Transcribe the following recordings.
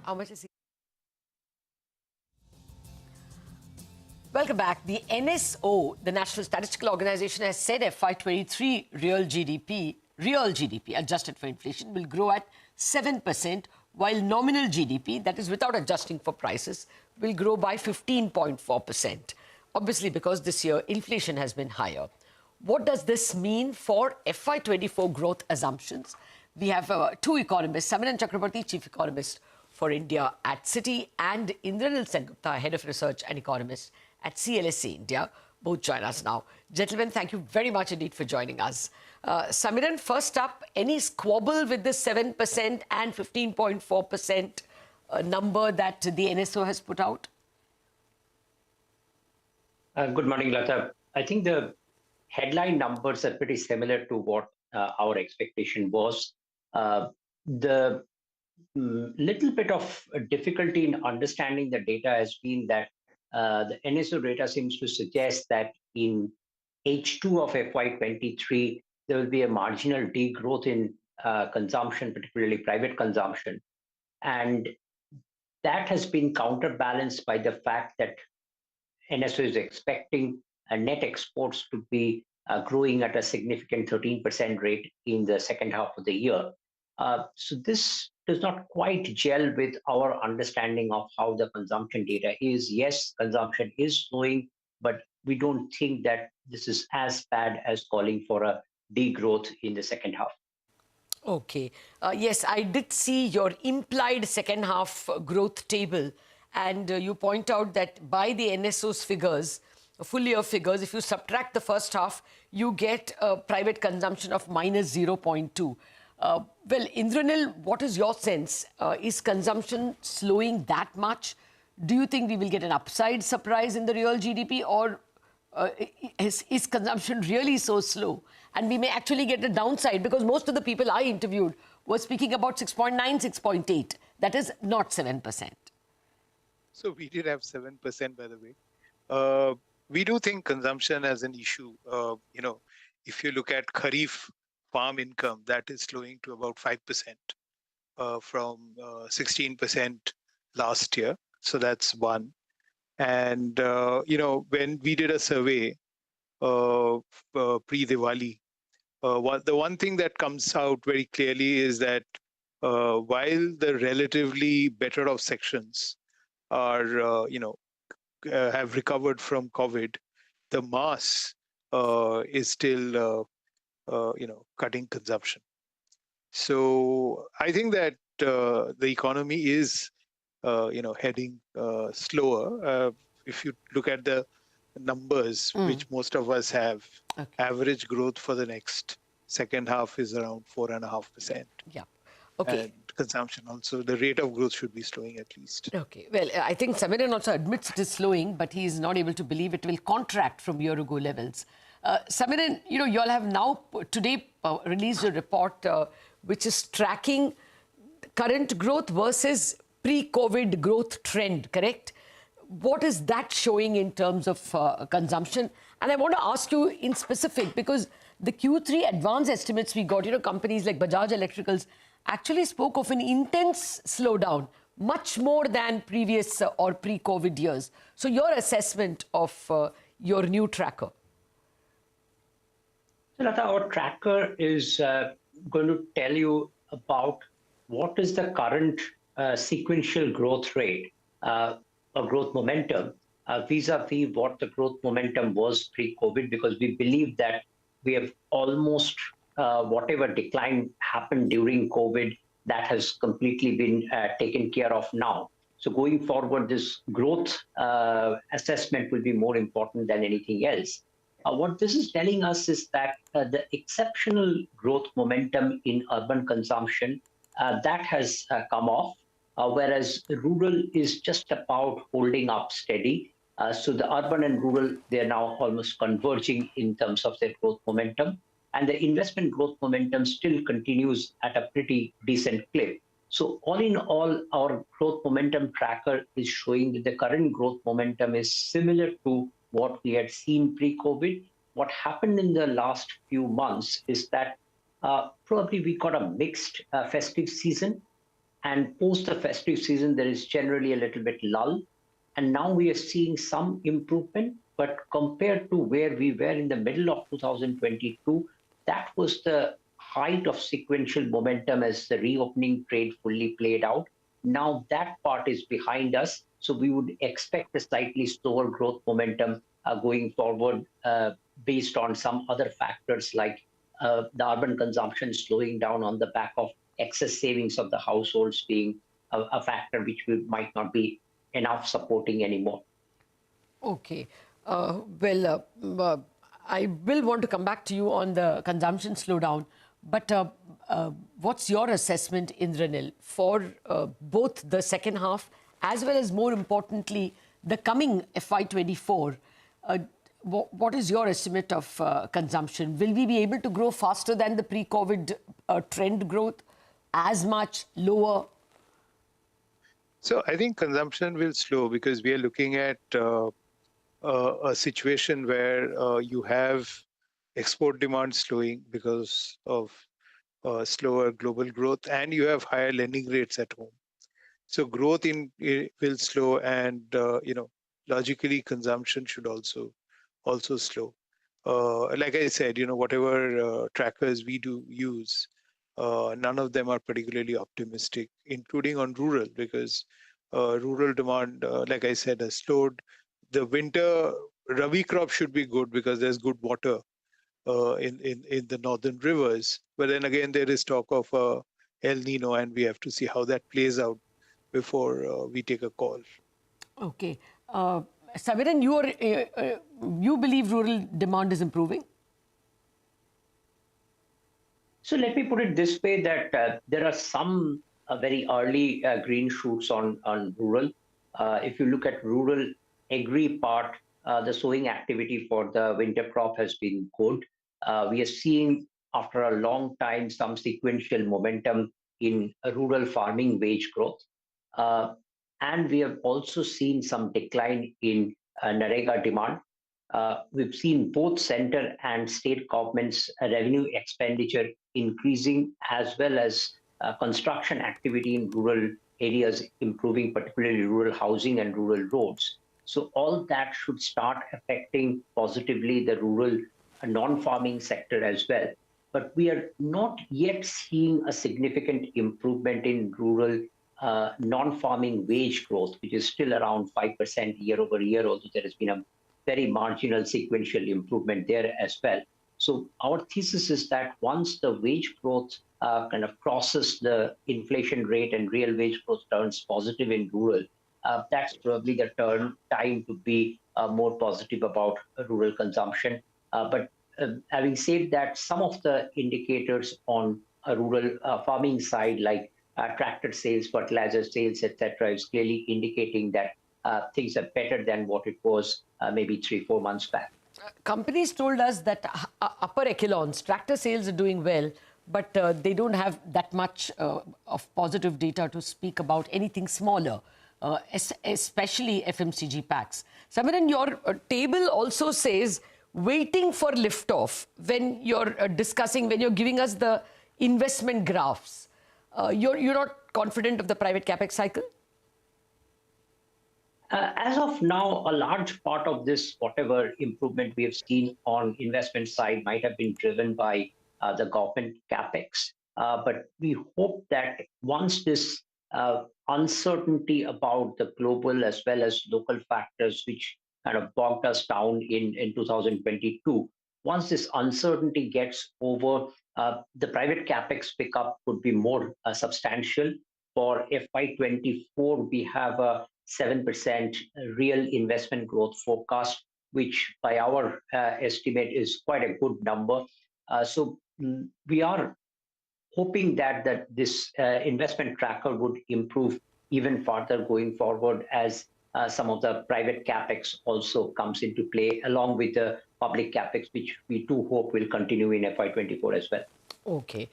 How much is he? Welcome back. The NSO, the National Statistical Organization, has said FY23 real GDP adjusted for inflation will grow at 7%, while nominal GDP, that is without adjusting for prices, will grow by 15.4%. Obviously, because this year inflation has been higher. What does this mean for FY24 growth assumptions? We have two economists, Samiran Chakraborty, Chief Economist for India at Citi, and Indranil Sengupta, Head of Research and Economist at CLSA India. Both join us now. Gentlemen, thank you very much indeed for joining us. Samiran, first up, any squabble with the 7% and 15.4% number that the NSO has put out? Good morning, Lata. I think the headline numbers are pretty similar to what our expectation was. The little bit of difficulty in understanding the data has been that the NSO data seems to suggest that in H2 of FY23, there will be a marginal degrowth in consumption, particularly private consumption. And that has been counterbalanced by the fact that NSO is expecting net exports to be growing at a significant 13% rate in the second half of the year. So this does not quite gel with our understanding of how the consumption data is. Yes, consumption is slowing, but we don't think that this is as bad as calling for a degrowth in the second half. Okay. Yes, I did see your implied second half growth table, and you point out that by the NSO's figures, full year figures, if you subtract the first half, you get a private consumption of minus 0.2. Well, Indranil, what is your sense? Is consumption slowing that much? Do you think we will get an upside surprise in the real GDP, or is consumption really so slow? And we may actually get a downside, because most of the people I interviewed were speaking about 6.9, 6.8. That is not 7%. So we did have 7%, by the way. We do think consumption as an issue. If you look at Kharif farm income, that is slowing to about 5% from 16% last year. So that's one. And, when we did a survey pre-Diwali, the one thing that comes out very clearly is that while the relatively better off sections are, have recovered from COVID, the mass is still, cutting consumption. So I think that the economy is, heading slower. If you look at the numbers, which most of us have, average growth for the next second half is around 4.5%. Yeah. Okay. And consumption also, the rate of growth should be slowing at least. Okay. Well, I think Samiran also admits it is slowing, but he is not able to believe it will contract from year-ago levels. Samiran, you all have now today released a report which is tracking current growth versus pre-COVID growth trend, correct? What is that showing in terms of consumption? And I want to ask you in specific, because the Q3 advance estimates we got, companies like Bajaj Electricals actually spoke of an intense slowdown, much more than previous or pre-COVID years. So your assessment of your new tracker? So Lata, our tracker is going to tell you about what is the current sequential growth rate or growth momentum vis-a-vis what the growth momentum was pre-COVID, because we believe that we have almost whatever decline happened during COVID, that has completely been taken care of now. So going forward, this growth assessment will be more important than anything else. What this is telling us is that the exceptional growth momentum in urban consumption, that has come off, whereas rural is just about holding up steady. So the urban and rural, they're now almost converging in terms of their growth momentum. And the investment growth momentum still continues at a pretty decent clip. So all in all, our growth momentum tracker is showing that the current growth momentum is similar to what we had seen pre-COVID. What happened in the last few months is that probably we got a mixed festive season. And post the festive season, there is generally a little bit lull. And now we are seeing some improvement, but compared to where we were in the middle of 2022, that was the height of sequential momentum as the reopening trade fully played out. Now that part is behind us, so we would expect a slightly slower growth momentum going forward based on some other factors like the urban consumption slowing down on the back of excess savings of the households being a factor which we might not be enough supporting anymore. Okay. I will want to come back to you on the consumption slowdown, but what's your assessment, Indranil, for both the second half as well as, more importantly, the coming FY24? What is your estimate of consumption? Will we be able to grow faster than the pre-COVID trend growth? As much? Lower? So I think consumption will slow because we are looking at a situation where you have export demand slowing because of slower global growth, and you have higher lending rates at home. So growth will slow, and logically consumption should also slow. Like I said, whatever trackers we do use, none of them are particularly optimistic, including on rural, because rural demand, like I said, has slowed. The winter Rabi crop should be good because there's good water in the northern rivers. But then again, there is talk of El Nino, and we have to see how that plays out before we take a call. Okay. Samiran, you believe rural demand is improving? So let me put it this way, that there are some very early green shoots on rural. If you look at rural agri part, the sowing activity for the winter crop has been good. We are seeing, after a long time, some sequential momentum in rural farming wage growth. And we have also seen some decline in Narega demand. We've seen both center and state governments' revenue expenditure increasing, as well as construction activity in rural areas improving, particularly rural housing and rural roads. So all that should start affecting positively the rural non-farming sector as well. But we are not yet seeing a significant improvement in rural non-farming wage growth, which is still around 5% year over year, although there has been a very marginal sequential improvement there as well. So our thesis is that once the wage growth kind of crosses the inflation rate and real wage growth turns positive in rural, that's probably the time to be more positive about rural consumption. But having said that, some of the indicators on a rural farming side, like tractor sales, fertilizer sales, etc., is clearly indicating that things are better than what it was maybe 3-4 months back. Companies told us that upper echelons, tractor sales are doing well, but they don't have that much of positive data to speak about anything smaller, especially FMCG packs. Samiran, your table also says waiting for liftoff when you're when you're giving us the investment graphs. You're not confident of the private capex cycle? As of now, a large part of this, whatever improvement we have seen on investment side, might have been driven by the government capex. But we hope that once this uncertainty about the global as well as local factors, which kind of bogged us down in 2022, once this uncertainty gets over, the private capex pickup would be more substantial. For FY24, we have a 7% real investment growth forecast, which by our estimate is quite a good number. So we are hoping that this investment tracker would improve even further going forward as some of the private capex also comes into play, along with the public capex, which we do hope will continue in FY24 as well. Okay.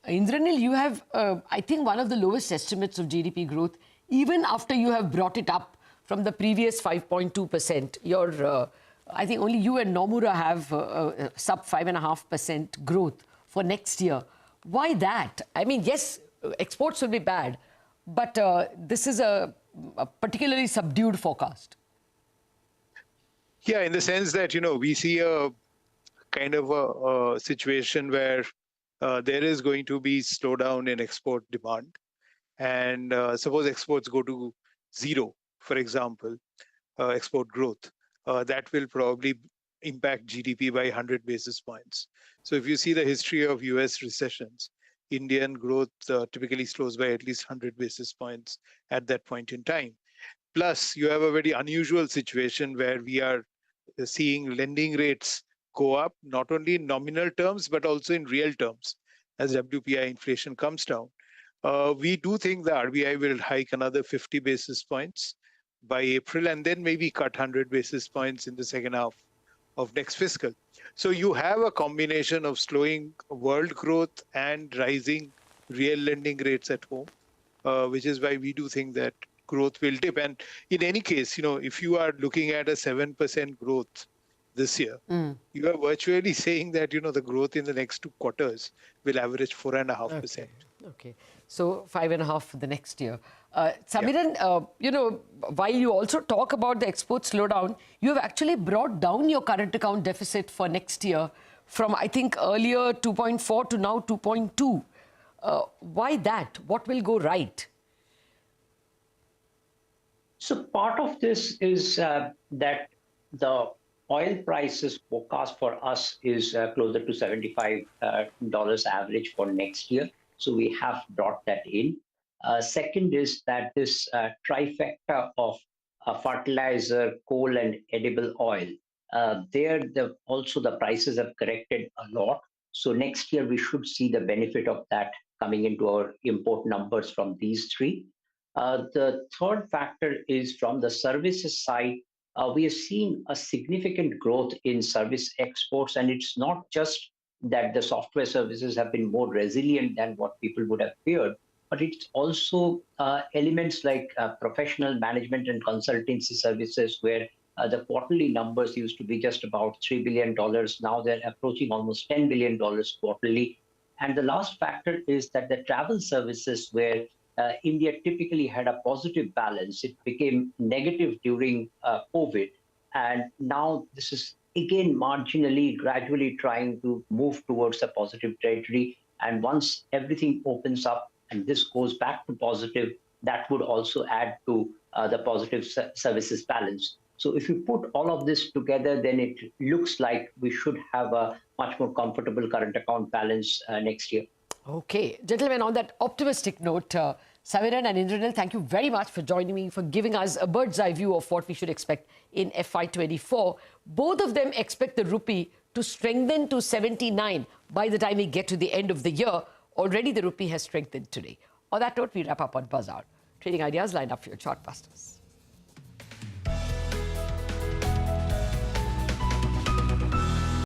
Indranil, you have, I think, one of the lowest estimates of GDP growth, even after you have brought it up from the previous 5.2%. Your, I think only you and Nomura have sub 5.5% growth for next year. Why that? I mean, yes, exports will be bad, but this is a particularly subdued forecast. Yeah, in the sense that, we see a kind of a situation where there is going to be slowdown in export demand. And suppose exports go to zero, for example, export growth, that will probably impact GDP by 100 basis points. So if you see the history of US recessions, Indian growth typically slows by at least 100 basis points at that point in time. Plus, you have a very unusual situation where we are seeing lending rates go up, not only in nominal terms, but also in real terms as WPI inflation comes down. We do think the RBI will hike another 50 basis points by April and then maybe cut 100 basis points in the second half of next fiscal. So you have a combination of slowing world growth and rising real lending rates at home, which is why we do think that growth will dip. And in any case, if you are looking at a 7% growth this year, you are virtually saying that, the growth in the next 2 quarters will average 4.5%. Okay. So 5.5 for the next year. Samiran, while you also talk about the export slowdown, you have actually brought down your current account deficit for next year from, I think, earlier 2.4 to now 2.2. Why that? What will go right? So part of this is that the oil prices forecast for us is closer to $75 average for next year. So we have brought that in. Second is that this trifecta of fertilizer, coal, and edible oil, also the prices have corrected a lot. So next year we should see the benefit of that coming into our import numbers from these three. The third factor is from the services side. We have seen a significant growth in service exports, and it's not just that the software services have been more resilient than what people would have feared, but it's also elements like professional management and consultancy services, where the quarterly numbers used to be just about $3 billion. Now they're approaching almost $10 billion quarterly. And the last factor is that the travel services, where India typically had a positive balance, it became negative during COVID. And now this is again marginally, gradually trying to move towards a positive territory. And once everything opens up and this goes back to positive, that would also add to the positive services balance. So if you put all of this together, then it looks like we should have a much more comfortable current account balance next year. Okay. Gentlemen, on that optimistic note, Samiran and Indranil, thank you very much for joining me, for giving us a bird's eye view of what we should expect in FY24. Both of them expect the rupee to strengthen to 79 by the time we get to the end of the year. Already the rupee has strengthened today. On that note, we wrap up on Bazaar. Trading ideas lined up for your chartbusters.